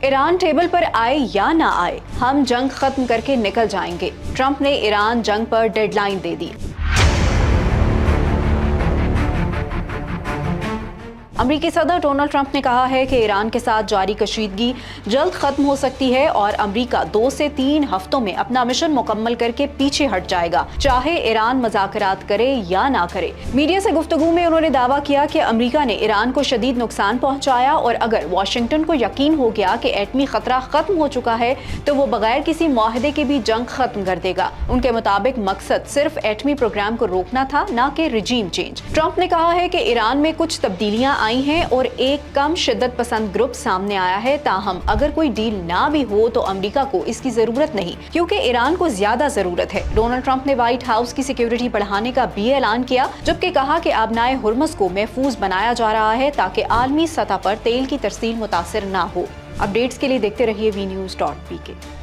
Iran table पर आए या ना आए, हम जंग खत्म करके निकल जाएंगे। ट्रंप ने ईरान जंग पर डेडलाइन दे दी। अमेरिकी सदर डोनाल्ड ट्रंप ने कहा है कि ईरान के साथ जारी कशीदगी जल्द खत्म हो सकती है और अमेरिका 2 से 3 हफ्तों में अपना मिशन मुकम्मल करके पीछे हट जाएगा, चाहे ईरान मुज़ाकरात करे या ना करे। मीडिया से गुफ्तगू में उन्होंने दावा किया कि अमेरिका ने ईरान को शदीद नुकसान पहुंचाया और अगर वाशिंगटन को यकीन हो गया कि एटमी खतरा खत्म हो चुका है तो वो बगैर किसी मुआहदे के भी जंग खत्म कर देगा। उनके मुताबिक मकसद सिर्फ एटमी प्रोग्राम को रोकना था, न कि रिजीम चेंज। ट्रंप ने कहा है कि ईरान में कुछ तब्दीलियां आई हैं और एक कम शिद्दत पसंद ग्रुप सामने आया है। ताहम अगर कोई डील ना भी हो तो अमेरिका को इसकी जरूरत नहीं, क्योंकि ईरान को ज्यादा जरूरत है। डोनाल्ड ट्रंप ने व्हाइट हाउस की सिक्योरिटी बढ़ाने का भी ऐलान किया, जबकि कहा कि आबनाए हुर्मुज़ को महफूज बनाया जा रहा है ताकि आलमी सतह पर तेल की तरसील मुतासिर ना हो। अपडेट्स के लिए देखते रहिए vnews.pk।